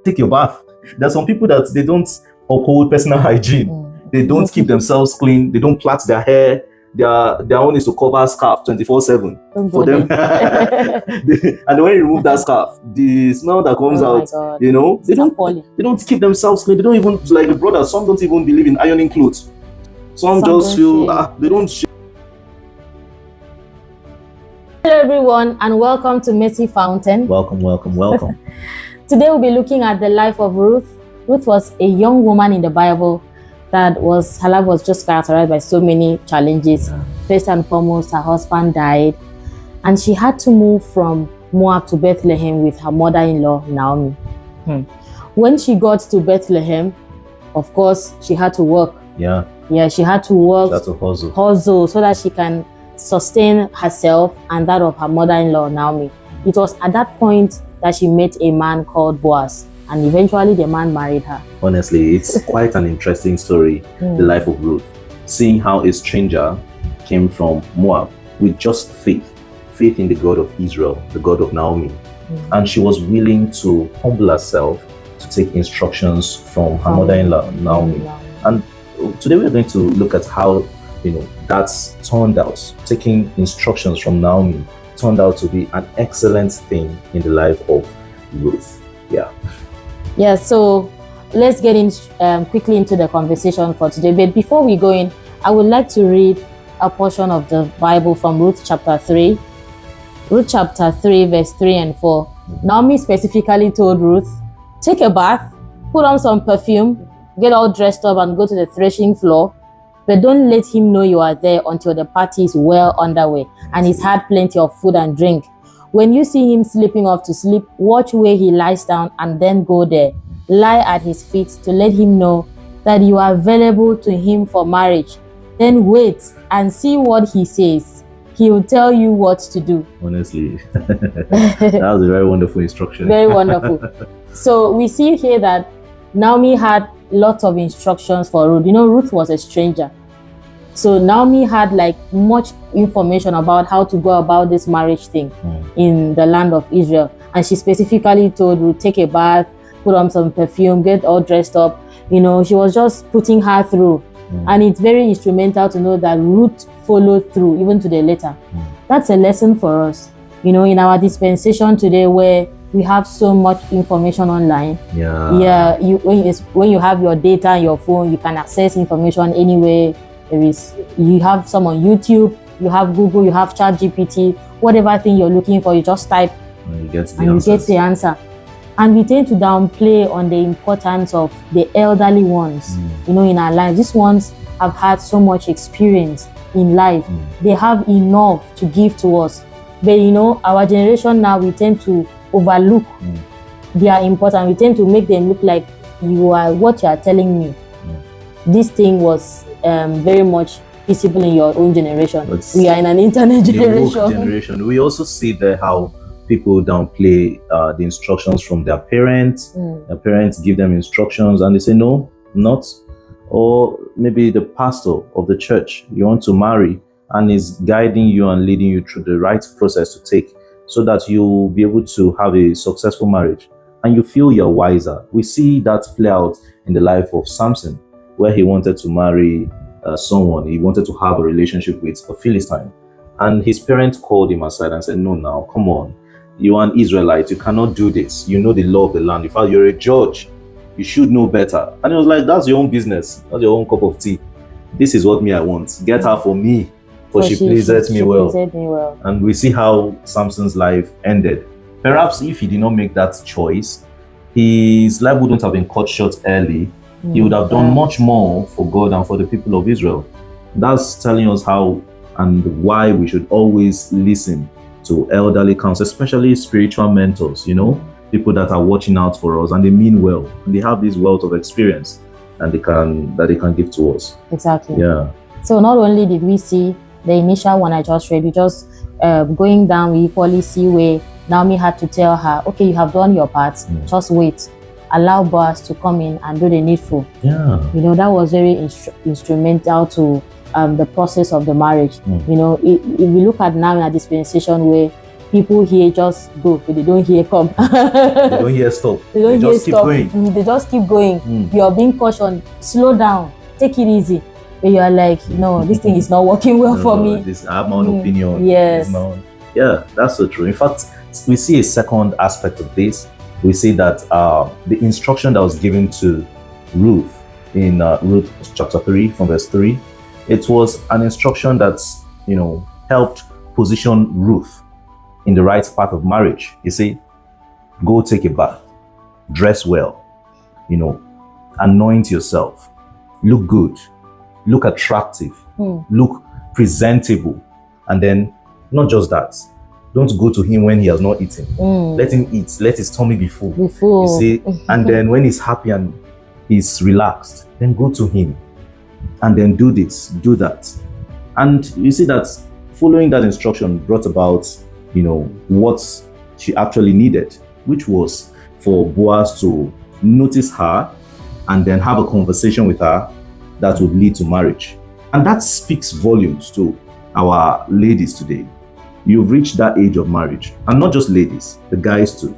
take your bath. There's some people that they don't uphold personal hygiene. They don't keep themselves clean. They don't plait their hair. Their own is to cover scarf 24/7 for them. And when you remove that scarf, the smell that comes out, you know, they don't keep themselves clean. They don't even, like the brothers, some don't even believe in ironing clothes. Some just feel they don't. Hello everyone, and welcome to Mercy Fountain. Welcome. Today we'll be looking at the life of Ruth. Ruth was a young woman in the Bible her life was just characterized by so many challenges. First and foremost, her husband died, and she had to move from Moab to Bethlehem with her mother-in-law, Naomi. When she got to Bethlehem, of course, she had to work. She had to work. She had to hustle so that she can sustain herself and that of her mother-in-law, Naomi. It was at that point that she met a man called Boaz, and eventually the man married her. Honestly, it's quite an interesting story, the life of Ruth. Seeing how a stranger came from Moab with just faith in the God of Israel, the God of Naomi. And she was willing to humble herself to take instructions from her mother-in-law, Naomi. And today we're going to look at how, that's turned out. Taking instructions from Naomi turned out to be an excellent thing in the life of Ruth. So let's get in quickly into the conversation for today. But before we go in, I would like to read a portion of the Bible from Ruth chapter 3. Ruth chapter 3 verse 3 and 4. Naomi specifically told Ruth, take a bath, put on some perfume, get all dressed up and go to the threshing floor. But don't let him know you are there until the party is well underway and he's had plenty of food and drink. When you see him slipping off to sleep, watch where he lies down and then go there. Lie at his feet to let him know that you are available to him for marriage. Then wait and see what he says. He will tell you what to do. Honestly, that was a very wonderful instruction. Very wonderful. So we see here that Naomi had lots of instructions for Ruth. Ruth was a stranger. So Naomi had much information about how to go about this marriage thing in the land of Israel. And she specifically told Ruth, take a bath, put on some perfume, get all dressed up. She was just putting her through. And it's very instrumental to know that Ruth followed through even to the letter. That's a lesson for us. In our dispensation today where we have so much information online. When you have your data and your phone, you can access information anywhere. You have some on YouTube, you have Google, you have ChatGPT, whatever thing you're looking for, you just type and you get the answer. And we tend to downplay on the importance of the elderly ones, in our lives. These ones have had so much experience in life. They have enough to give to us. But our generation now, we tend to overlook their importance. We tend to make them look like you are what you are telling me. This thing was very much visible in your own generation. We are in an internet generation. We also see there how people downplay the instructions from their parents. Their parents give them instructions and they say, no, not. Or maybe the pastor of the church you want to marry and is guiding you and leading you through the right process to take so that you'll be able to have a successful marriage. And you feel you're wiser. We see that play out in the life of Samson, where he wanted to marry someone. He wanted to have a relationship with a Philistine. And his parents called him aside and said, no, now, come on. You are an Israelite. You cannot do this. You know the law of the land. In fact, you're a judge. You should know better. And he was like, that's your own business. That's your own cup of tea. This is what I want. Get her for me, for she pleaseth me well. And we see how Samson's life ended. Perhaps if he did not make that choice, his life wouldn't have been cut short early. He would have done much more for God and for the people of Israel. That's telling us how and why we should always listen to elderly counsel, especially spiritual mentors, people that are watching out for us and they mean well. And they have this wealth of experience and they can give to us. Exactly. Yeah. So not only did we see the initial one I just read, we just going down, we equally see where Naomi had to tell her, okay, you have done your part, just wait. Allow Boaz to come in and do the needful. That was very instrumental to the process of the marriage. If we look at now in a dispensation where people here just go, but they don't hear come. They don't hear stop. They don't hear just keep stop. going. They just keep going. You're being cautioned. Slow down. Take it easy. But you are like, no, this thing is not working well for me. I have my own opinion. Yes. Yeah, that's so true. In fact, we see a second aspect of this. We see that the instruction that was given to Ruth in Ruth chapter 3 from verse 3, it was an instruction that's, helped position Ruth in the right path of marriage. You see, go take a bath, dress well, anoint yourself, look good, look attractive, look presentable. And then, not just that, don't go to him when he has not eaten. Let him eat, let his tummy be full. You see, and then when he's happy and he's relaxed, then go to him. And then do this, do that. And you see that following that instruction brought about, what she actually needed, which was for Boaz to notice her and then have a conversation with her that would lead to marriage. And that speaks volumes to our ladies today. You've reached that age of marriage, and not just ladies, the guys too.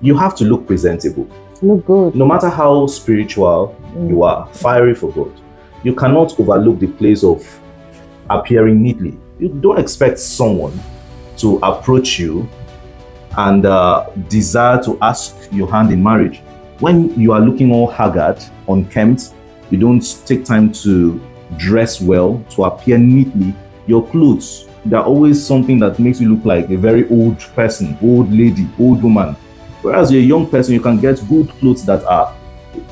You have to look presentable. Look good. No matter how spiritual you are, fiery for God, you cannot overlook the place of appearing neatly. You don't expect someone to approach you and desire to ask your hand in marriage when you are looking all haggard, unkempt. You don't take time to dress well, to appear neatly. Your clothes, they're always something that makes you look like a very old person, old lady, old woman. Whereas you're a young person, you can get good clothes that are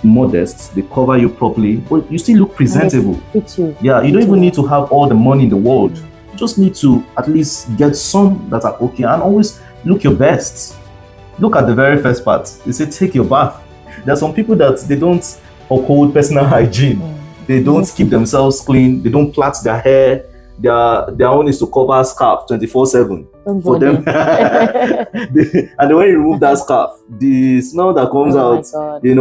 modest, they cover you properly, but you still look presentable. Fit you. Yeah, you don't even need to have all the money in the world. You just need to at least get some that are okay, and always look your best. Look at the very first part. They say take your bath. There are some people that they don't uphold personal hygiene. They don't keep themselves clean. They don't plait their hair. Their own is to cover a scarf 24/7 for them. And then when you remove that scarf, the smell that comes out, they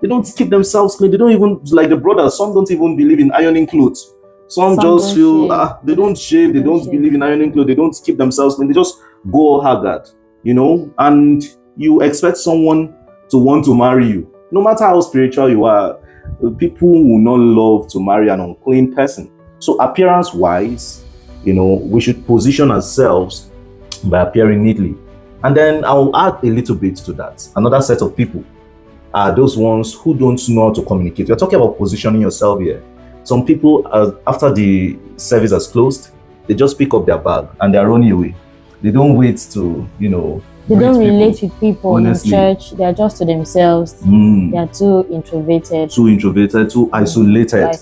don't keep themselves clean. They don't even, like the brothers, some don't even believe in ironing clothes. Some just feel they don't shave, they don't believe in ironing clothes, they don't keep themselves clean, they just go all haggard, and you expect someone to want to marry you. No matter how spiritual you are, people will not love to marry an unclean person. So appearance-wise, we should position ourselves by appearing neatly. And then I'll add a little bit to that. Another set of people are those ones who don't know how to communicate. We're talking about positioning yourself here. Some people, after the service has closed, they just pick up their bag and they're running away. They don't wait to, they don't relate with people in church. They're just to themselves. They're too introverted. Too isolated.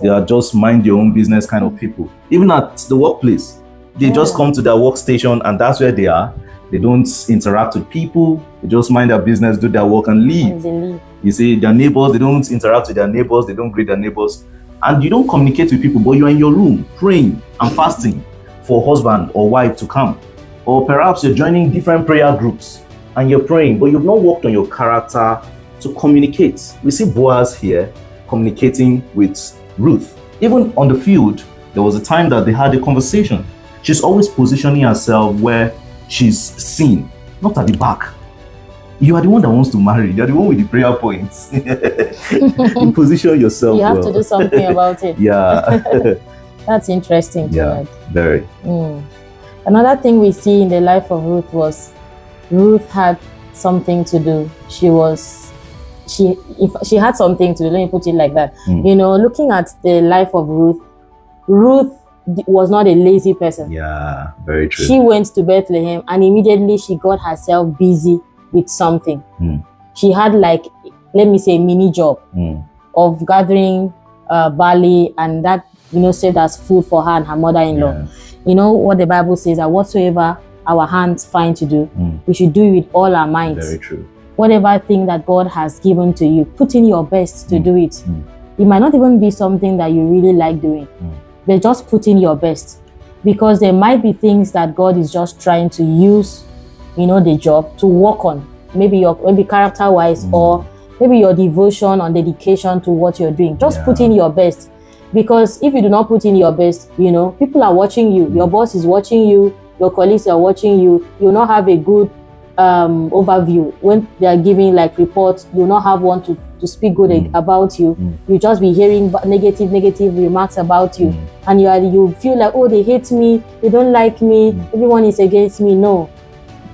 They are just mind your own business kind of people. Even at the workplace, they just come to their workstation and that's where they are. They don't interact with people. They just mind their business, do their work and leave. And they leave. You see, their neighbors, they don't interact with their neighbors. They don't greet their neighbors. And you don't communicate with people, but you're in your room praying and fasting for husband or wife to come. Or perhaps you're joining different prayer groups and you're praying, but you've not worked on your character to communicate. We see Boaz here communicating with Ruth. Even on the field, there was a time that they had a conversation. She's always positioning herself where she's seen, not at the back. You are the one that wants to marry. You're the one with the prayer points. You position yourself You have to do something about it. Yeah. That's interesting. Yeah, very. Another thing we see in the life of Ruth was Ruth had something to do. She had something to do. Let me put it like that. Looking at the life of Ruth was not a lazy person. Yeah, very true. She went to Bethlehem and immediately she got herself busy with something. She had let me say, a mini job of gathering barley, and that served as food for her and her mother-in-law. Yeah. You know what the Bible says, that whatsoever our hands find to do, we should do it with all our minds. Very true. Whatever thing that God has given to you, put in your best to do it. It might not even be something that you really like doing, but just put in your best, because there might be things that God is just trying to use, the job to work on. Maybe character-wise, or maybe your devotion or dedication to what you're doing. Just put in your best. Because if you do not put in your best, people are watching you. Your boss is watching you. your colleagues are watching you, you'll not have a good overview. When they are giving like reports, you'll not have one to speak good about you. You just be hearing negative remarks about you, and you feel like, oh, they hate me, they don't like me, everyone is against me. No,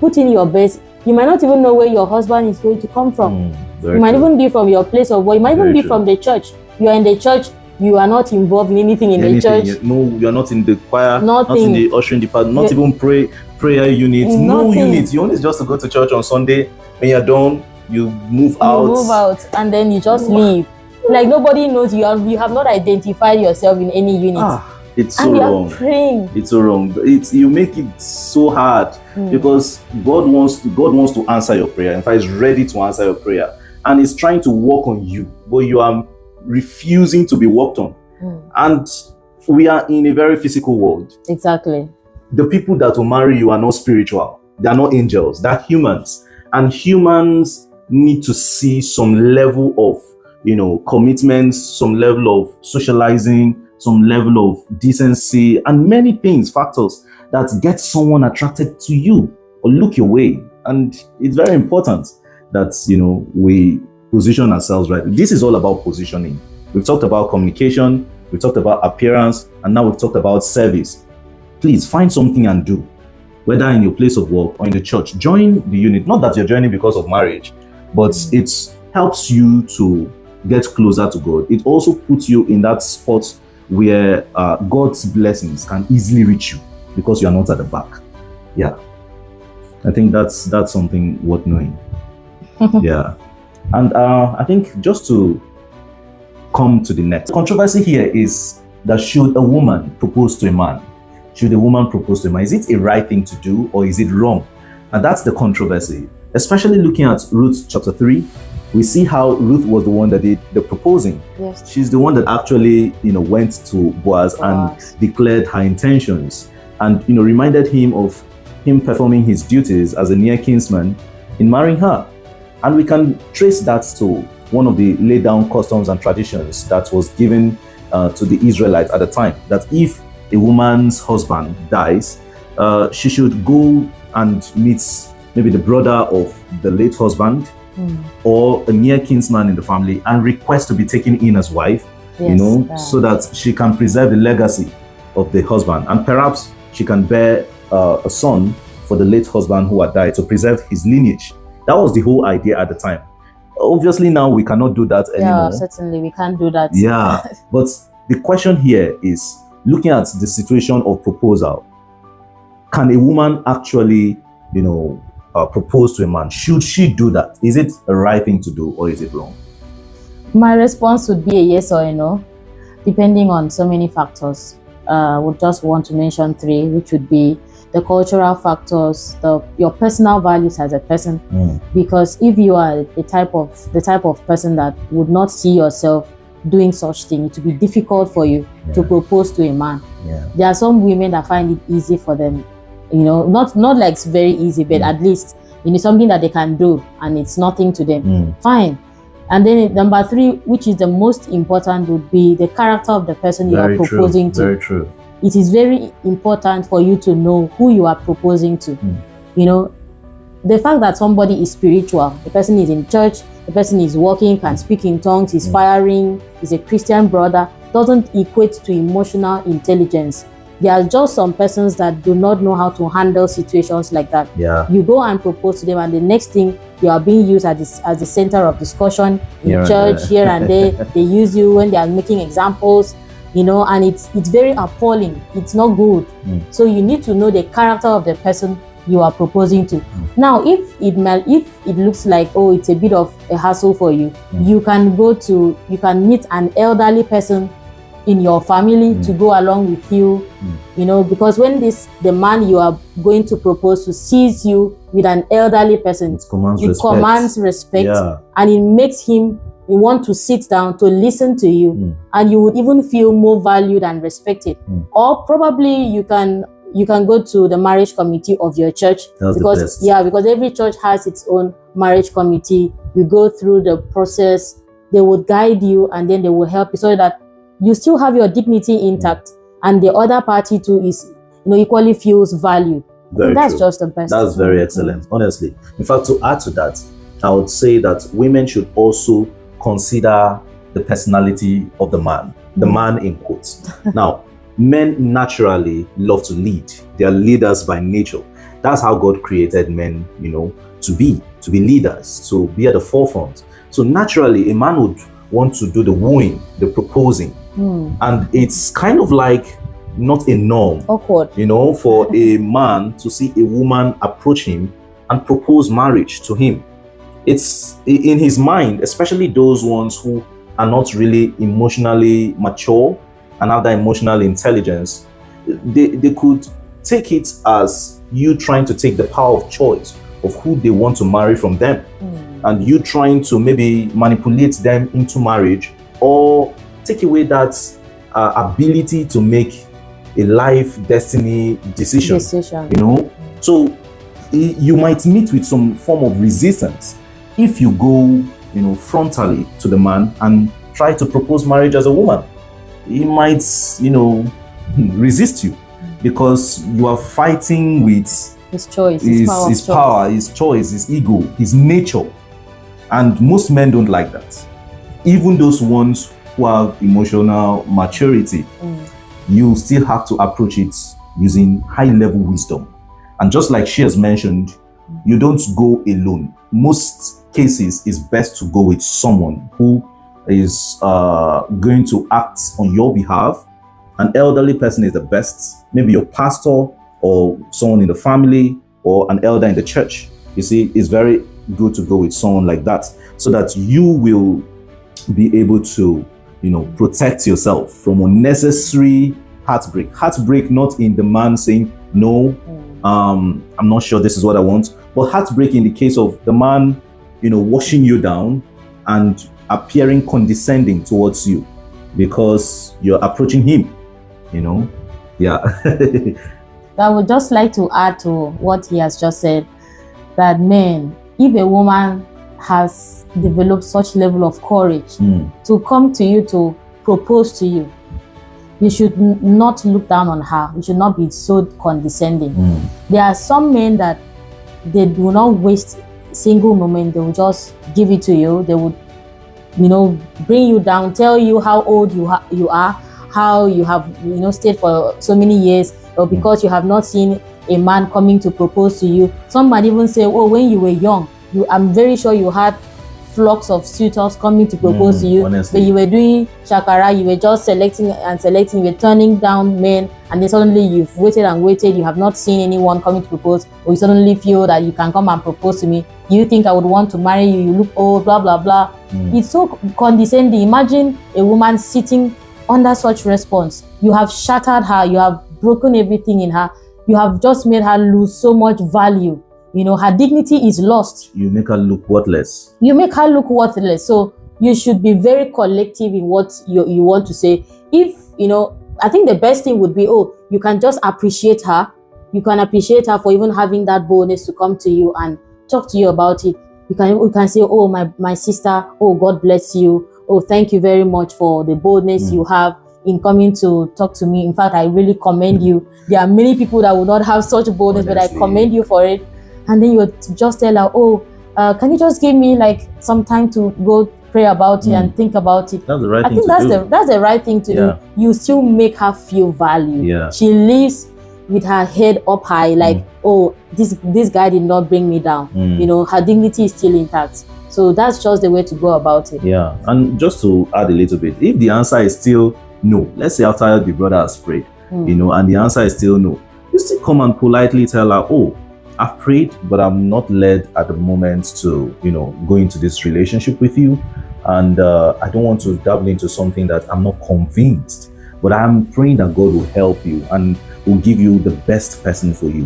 put in your best. You might not even know where your husband is going to come from. You might even be from your place of work. You might even be from the church. You are in the church. You are not involved in anything in the church. No, you are not in the choir. Nothing. Not in the ushering department. Not even prayer unit. No unit. You only just to go to church on Sunday. When you're done, you move out. You move out, and then you just leave. Like nobody knows you. You have not identified yourself in any unit. It's so wrong. Praying. It's so wrong. You make it so hard because God wants to answer your prayer. In fact, He's ready to answer your prayer, and He's trying to work on you, but you are refusing to be worked on. And we are in a very physical world. Exactly. The people that will marry you are not spiritual. They are not angels. They're humans, and humans need to see some level of commitments, some level of socializing, some level of decency, and many factors that get someone attracted to you or look your way. And it's very important that we position ourselves right. This is all about positioning. We've talked about communication, we've talked about appearance, and now we've talked about service. Please find something and do, whether in your place of work or in the church. Join the unit. Not that you're joining because of marriage, but it helps you to get closer to God. It also puts you in that spot where God's blessings can easily reach you because you are not at the back. Yeah, I think that's something worth knowing. Yeah. And I think just to come to the next controversy here is that should a woman propose to a man? Should a woman propose to a man? Is it a right thing to do or is it wrong? And that's the controversy. Especially looking at Ruth chapter 3, we see how Ruth was the one that did the proposing. Yes. She's the one that actually, went to Boaz and declared her intentions and, reminded him of him performing his duties as a near kinsman in marrying her. And we can trace that to one of the laid down customs and traditions that was given to the Israelites at the time, that if a woman's husband dies, she should go and meet maybe the brother of the late husband or a near kinsman in the family and request to be taken in as wife, so that she can preserve the legacy of the husband. And perhaps she can bear a son for the late husband who had died to preserve his lineage. That was the whole idea at the time. Obviously, now we cannot do that anymore. Yeah, certainly we can't do that. Yeah, but the question here is, looking at the situation of proposal, can a woman actually, propose to a man? Should she do that? Is it a right thing to do or is it wrong? My response would be a yes or a no, depending on so many factors. Would just want to mention 3, which would be the cultural factors, your personal values as a person. Because if you are the type of person that would not see yourself doing such thing, it would be difficult for you to propose to a man. There are some women that find it easy for them, not like it's very easy, but at least something that they can do and it's nothing to them. Fine. And then number 3, which is the most important, would be the character of the person you are proposing to. Very true. It is very important for you to know who you are proposing to. The fact that somebody is spiritual, the person is in church, the person is walking, can speak in tongues, is firing, is a Christian brother, doesn't equate to emotional intelligence. There are just some persons that do not know how to handle situations like that. You go and propose to them, and the next thing, you are being used as the center of discussion in church, here and there. They use you when they are making examples, and it's very appalling. It's not good. So you need to know the character of the person you are proposing to. Now, if it looks like, oh, it's a bit of a hassle for you, you can meet an elderly person in your family to go along with you, because when the man you are going to propose to sees you with an elderly person, it commands respect, and it makes him want to sit down to listen to you, and you would even feel more valued and respected. Or probably you can go to the marriage committee of your church, because every church has its own marriage committee. You go through the process, they would guide you, and then they will help you so that you still have your dignity intact, and the other party too is equally feels valued. Very that's true. just the best. That's very excellent, honestly. In fact, to add to that, I would say that women should also consider the personality of the man in quotes. Now, men naturally love to lead. They are leaders by nature. That's how God created men, to be leaders, to be at the forefront. So naturally, a man would want to do the wooing, the proposing. And it's kind of like not a norm, awkward, for a man to see a woman approach him and propose marriage to him. It's in his mind, especially those ones who are not really emotionally mature and have that emotional intelligence, they could take it as you trying to take the power of choice of who they want to marry from them, and you trying to maybe manipulate them into marriage, or take away that ability to make a life destiny decision. So you might meet with some form of resistance if you go frontally to the man and try to propose marriage as a woman. He might resist you because you are fighting with his choice, his power, his choice, his ego, his nature. And most men don't like that. Even those ones who have emotional maturity, you still have to approach it using high level wisdom. And just like she has mentioned, you don't go alone. Most cases, it's best to go with someone who is going to act on your behalf. An elderly person is the best, maybe your pastor or someone in the family or an elder in the church. You see, it's very good to go with someone like that so that you will be able to protect yourself from unnecessary heartbreak. Heartbreak not in the man saying, no, I'm not sure this is what I want, but heartbreak in the case of the man, washing you down and appearing condescending towards you because you're approaching him, Yeah. I would just like to add to what he has just said, that men, if a woman has developed such level of courage to come to you to propose to you, you should not look down on her. You should not be so condescending. There are some men that they do not waste a single moment. They will just give it to you. They would, bring you down, tell you how old you are, how you have, stayed for so many years, or because you have not seen a man coming to propose to you. Some might even say, oh, when you were young, I'm very sure you had flocks of suitors coming to propose to you, honestly. but you were doing shakara, you were just selecting, you were turning down men, and then suddenly you've waited and waited, you have not seen anyone coming to propose, or you suddenly feel that you can come and propose to me. You think I would want to marry you? You look old, blah, blah, blah. It's so condescending. Imagine a woman sitting under such response. You have shattered her, you have broken everything in her, you have just made her lose so much value. Her dignity is lost. You make her look worthless. So you should be very collective in what you want to say. If, I think the best thing would be, you can just appreciate her. You can appreciate her for even having that boldness to come to you and talk to you about it. You can say, oh, my sister, oh, God bless you. Oh, thank you very much for the boldness you have in coming to talk to me. In fact, I really commend you. There are many people that would not have such boldness, but I commend you for it. And then you just tell her, can you just give me like some time to go pray about it and think about it? That's the right thing to do. I think that's the right thing to do. You still make her feel valued. Yeah. She lives with her head up high, like, oh, this guy did not bring me down. Her dignity is still intact. So that's just the way to go about it. Yeah. And just to add a little bit, if the answer is still no, let's say after the brother has prayed, and the answer is still no, you still come and politely tell her, oh, I've prayed, but I'm not led at the moment to, go into this relationship with you. And I don't want to dabble into something that I'm not convinced. But I'm praying that God will help you and will give you the best person for you.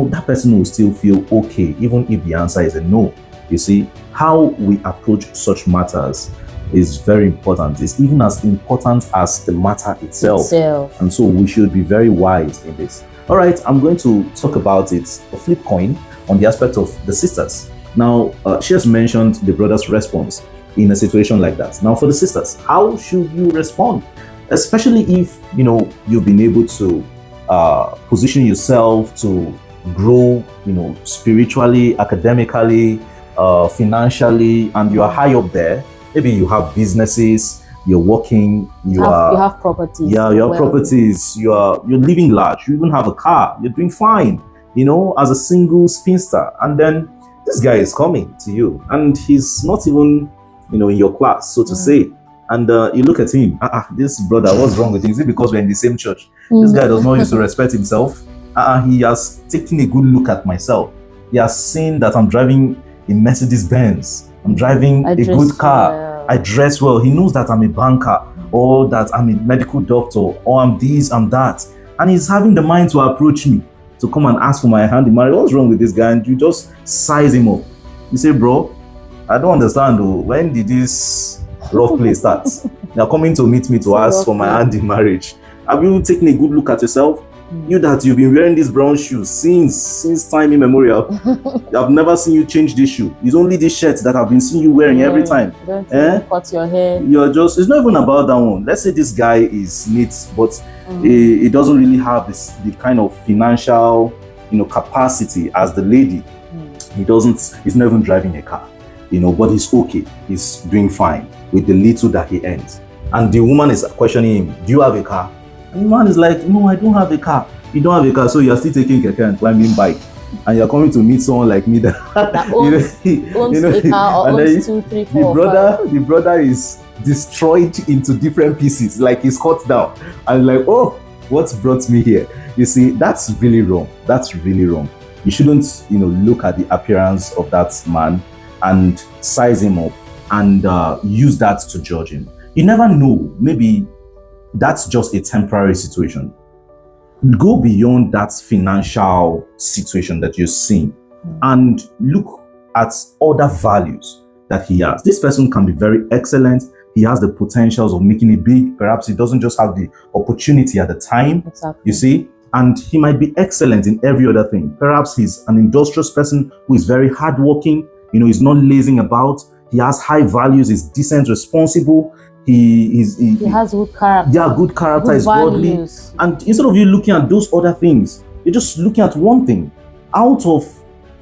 That person will still feel okay, even if the answer is a no. You see, how we approach such matters is very important. It's even as important as the matter itself. And so we should be very wise in this. All right, I'm going to talk about it, a flip coin, on the aspect of the sisters. Now, she has mentioned the brother's response in a situation like that. Now, for the sisters, how should you respond? Especially if, you've been able to position yourself to, grow, spiritually, academically, financially, and you are high up there. Maybe you have businesses, you're working, you have properties. Yeah, you have properties. You're living large. You even have a car. You're doing fine, as a single spinster. And then this guy is coming to you, and he's not even, in your class, so to say. And you look at him. This brother, what's wrong with him? Is it because we're in the same church? This guy does not used to respect himself. He has taken a good look at myself. He has seen that I'm driving a Mercedes Benz. I'm driving a good car. I dress well. He knows that I'm a banker, or that I'm a medical doctor, or I'm this, I'm that. And he's having the mind to approach me to come and ask for my hand in marriage. What's wrong with this guy? And you just size him up. You say, bro, I don't understand though. When did this rough play start? You're coming to meet me to ask for my hand in marriage. Have you taken a good look at yourself? You that you've been wearing these brown shoes since time immemorial. I've never seen you change this shoe. It's only this shirt that I've been seeing you wearing every time. Cut your hair. It's not even about that one. Let's say this guy is neat, but he doesn't really have the kind of financial, capacity as the lady. He's not even driving a car, but he's okay. He's doing fine with the little that he earns. And the woman is questioning him, do you have a car? And the man is like, no, I don't have a car. You don't have a car, so you're still taking keke and climbing bike. And you're coming to meet someone like me that owns a car or owns 2, 3, 4, the brother is destroyed into different pieces, like he's cut down. And like, oh, what's brought me here? You see, that's really wrong. That's really wrong. You shouldn't, look at the appearance of that man and size him up and use that to judge him. You never know. Maybe that's just a temporary situation. Go beyond that financial situation that you're seeing and look at other values that he has. This person can be very excellent. He has the potentials of making it big. Perhaps he doesn't just have the opportunity at the time. Exactly. You see? And he might be excellent in every other thing. Perhaps he's an industrious person who is very hardworking. He's not lazing about. He has high values. He's decent, responsible. He has good character. Yeah, good character, is godly. And instead of you looking at those other things, you're just looking at one thing out of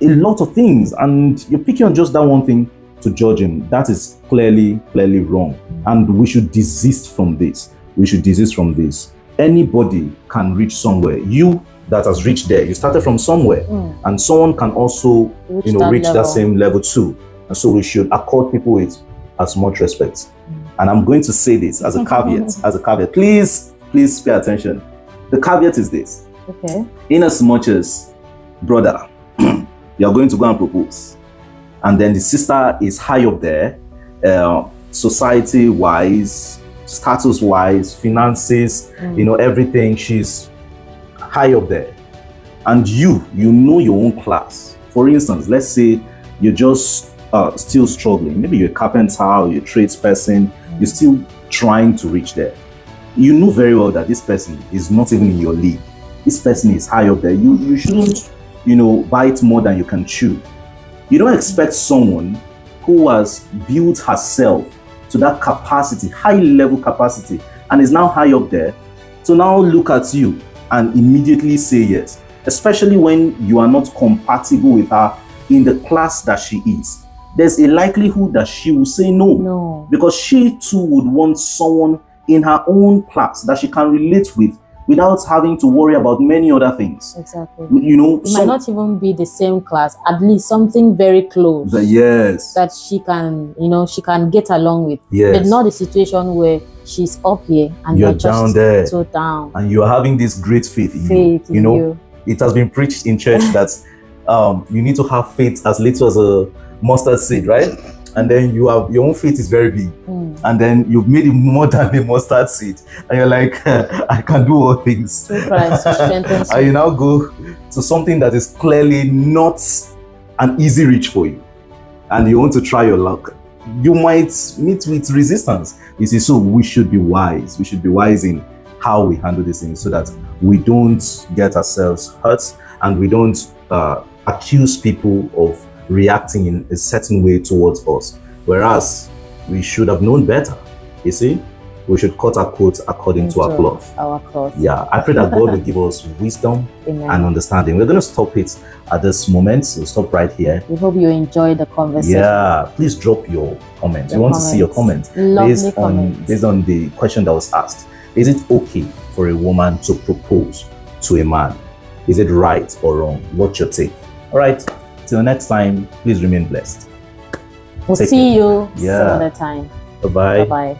a lot of things, and you're picking on just that one thing to judge him. That is clearly wrong. And we should desist from this. Anybody can reach somewhere. You that has reached there, you started from somewhere, and someone can also reach that same level too. And so we should accord people with as much respect. And I'm going to say this as a caveat. Please pay attention. The caveat is this. Okay. In as much as, brother, you're going to go and propose, and then the sister is high up there, society-wise, status-wise, finances, everything, she's high up there. And you know your own class. For instance, let's say you're just still struggling. Maybe you're a carpenter or you're a tradesperson. You're still trying to reach there. You know very well that this person is not even in your league. This person is high up there. You shouldn't, bite more than you can chew. You don't expect someone who has built herself to that capacity, high level capacity, and is now high up there, to now look at you and immediately say yes, especially when you are not compatible with her in the class that she is. There's a likelihood that she will say no, because she too would want someone in her own class that she can relate with without having to worry about many other things. Exactly. It might not even be the same class, at least something very close. Yes. That she can get along with. Yes. But not the situation where she's up here and you're just down there. So down. And you're having this great faith in you. It has been preached in church that you need to have faith as little as a mustard seed, right? And then you have your own faith is very big, and then you've made it more than a mustard seed, and you're like, I can do all things. And you now go to something that is clearly not an easy reach for you, and you want to try your luck. You might meet with resistance. You see, so we should be wise. We should be wise in how we handle these things, so that we don't get ourselves hurt, and we don't accuse people of reacting in a certain way towards us, whereas we should have known better. You see, we should cut our coats according to our cloth. Our cloth. Yeah, I pray that God will give us wisdom Amen. and understanding. We're going to stop it at this moment. So stop right here. We hope you enjoyed the conversation. Yeah, please drop your comments. We want to see your comments based on the question that was asked. Is it okay for a woman to propose to a man? Is it right or wrong? What's your take? All right. Till next time, please remain blessed. We'll see you some other time. Bye-bye. Bye-bye.